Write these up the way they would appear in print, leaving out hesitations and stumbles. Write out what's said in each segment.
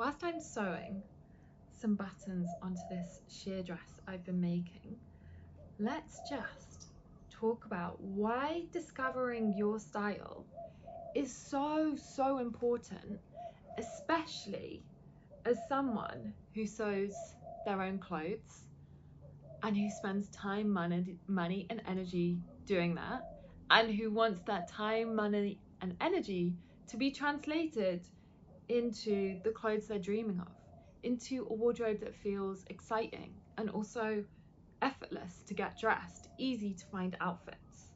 whilst I'm sewing some buttons onto this sheer dress I've been making, let's just talk about why discovering your style is so important, especially as someone who sews their own clothes and who spends time, money and energy doing that, and who wants that time, money and energy to be translated into the clothes they're dreaming of, into a wardrobe that feels exciting and also effortless to get dressed, easy to find outfits.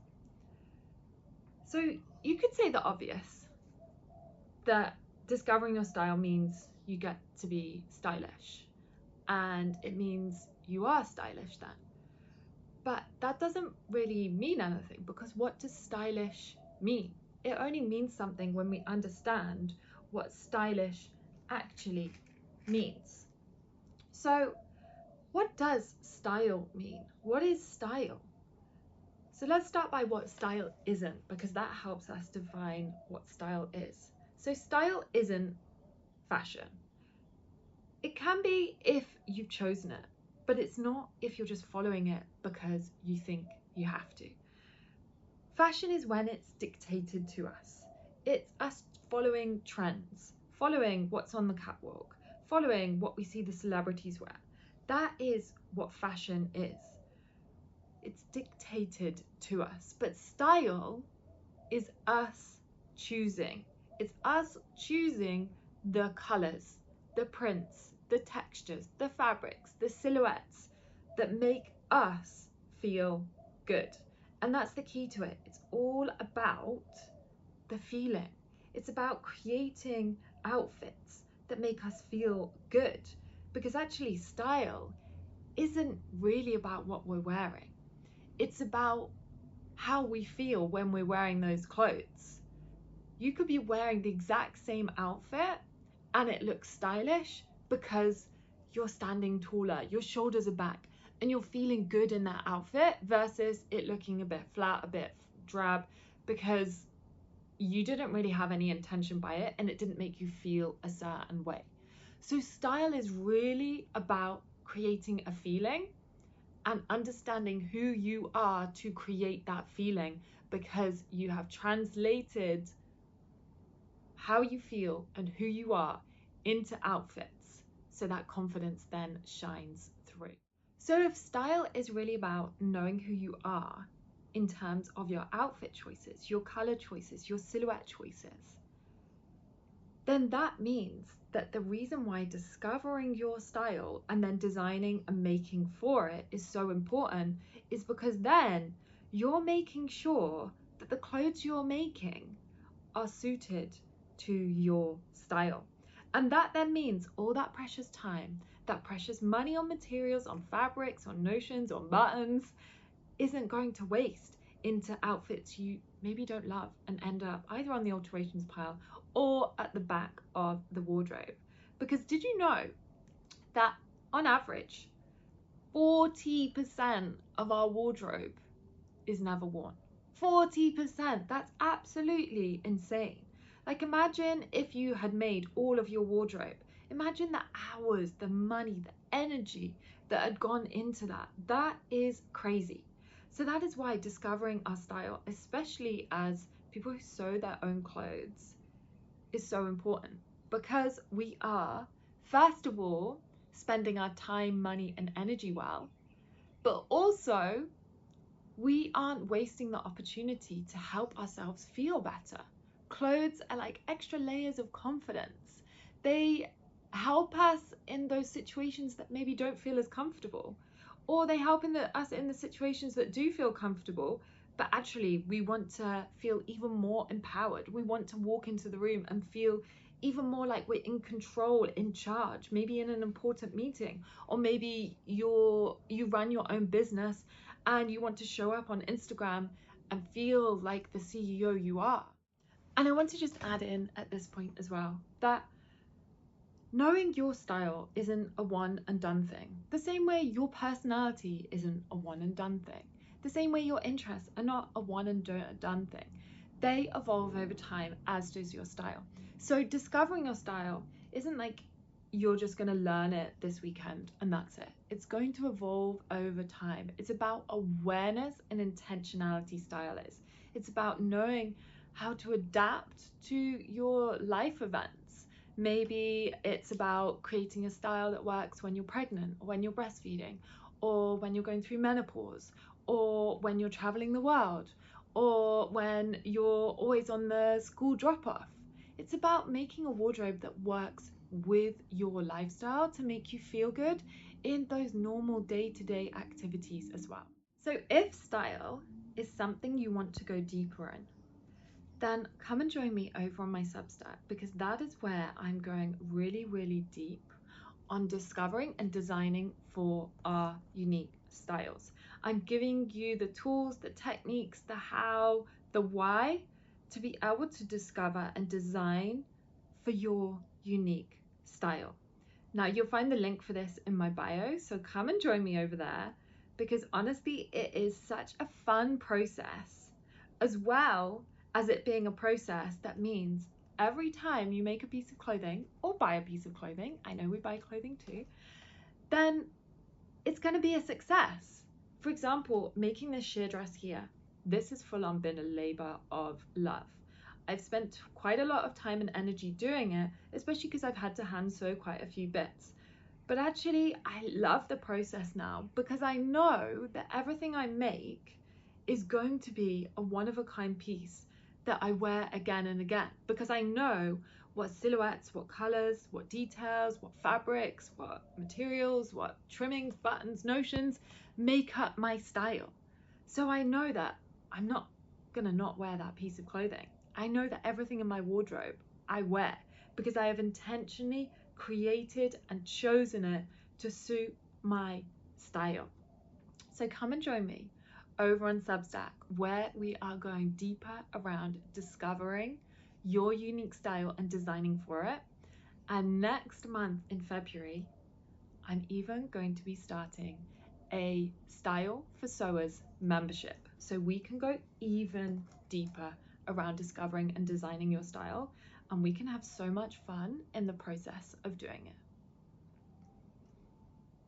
So you could say the obvious, that discovering your style means you get to be stylish, and it means you are stylish then. But that doesn't really mean anything, because what does stylish mean? It only means something when we understand what stylish actually means. So what does style mean? What is style? So let's start by what style isn't, because that helps us define what style is. So style isn't fashion. It can be if you've chosen it, but it's not if you're just following it because you think you have to. Fashion is when it's dictated to us. It's us following trends, following what's on the catwalk, following what we see the celebrities wear. That is what fashion is. It's dictated to us. But style is us choosing. It's us choosing the colors, the prints, the textures, the fabrics, the silhouettes that make us feel good. And that's the key to it. It's all about the feeling. It's about creating outfits that make us feel good. Because actually, style isn't really about what we're wearing. It's about how we feel when we're wearing those clothes. You could be wearing the exact same outfit and it looks stylish because you're standing taller, your shoulders are back, and you're feeling good in that outfit, versus it looking a bit flat, a bit drab, because you didn't really have any intention by it and it didn't make you feel a certain way. So style is really about creating a feeling and understanding who you are to create that feeling, because you have translated how you feel and who you are into outfits, so that confidence then shines through. So if style is really about knowing who you are in terms of your outfit choices, your color choices, your silhouette choices, then that means that the reason why discovering your style and then designing and making for it is so important is because then you're making sure that the clothes you're making are suited to your style. And that then means all that precious time, that precious money on materials, on fabrics, on notions, on buttons, isn't going to waste into outfits you maybe don't love and end up either on the alterations pile or at the back of the wardrobe. Because did you know that on average 40% of our wardrobe is never worn? 40%, that's absolutely insane. Like, imagine if you had made all of your wardrobe. Imagine the hours, the money, the energy that had gone into that. That is crazy. So that is why discovering our style, especially as people who sew their own clothes, is so important, because we are, first of all, spending our time, money, and energy well, but also we aren't wasting the opportunity to help ourselves feel better. Clothes are like extra layers of confidence. They help us in those situations that maybe don't feel as comfortable, or they help us in the situations that do feel comfortable, but actually we want to feel even more empowered. We want to walk into the room and feel even more like we're in control, in charge, maybe in an important meeting, or maybe you run your own business and you want to show up on Instagram and feel like the CEO you are. And I want to just add in at this point as well that knowing your style isn't a one and done thing. The same way your personality isn't a one and done thing. The same way your interests are not a one and done thing. They evolve over time, as does your style. So discovering your style isn't like you're just going to learn it this weekend and that's it. It's going to evolve over time. It's about awareness and intentionality, stylists. It's about knowing how to adapt to your life events. Maybe it's about creating a style that works when you're pregnant, or when you're breastfeeding, or when you're going through menopause, or when you're traveling the world, or when you're always on the school drop-off. It's about making a wardrobe that works with your lifestyle to make you feel good in those normal day-to-day activities as well. So if style is something you want to go deeper in, then come and join me over on my Substack, because that is where I'm going really, really deep on discovering and designing for our unique styles. I'm giving you the tools, the techniques, the how, the why, to be able to discover and design for your unique style. Now, you'll find the link for this in my bio, so come and join me over there, because honestly, it is such a fun process, as well as it being a process that means every time you make a piece of clothing or buy a piece of clothing, I know we buy clothing too, then it's going to be a success. For example, making this sheer dress here, this has full on been a labor of love. I've spent quite a lot of time and energy doing it, especially because I've had to hand sew quite a few bits. But actually, I love the process now, because I know that everything I make is going to be a one-of-a-kind piece that I wear again and again, because I know what silhouettes, what colors, what details, what fabrics, what materials, what trimmings, buttons, notions make up my style. So I know that I'm not gonna not wear that piece of clothing. I know that everything in my wardrobe I wear, because I have intentionally created and chosen it to suit my style. So come and join me over on Substack, where we are going deeper around discovering your unique style and designing for it. And next month in February, I'm even going to be starting a Style for Sewers membership, so we can go even deeper around discovering and designing your style, and we can have so much fun in the process of doing it.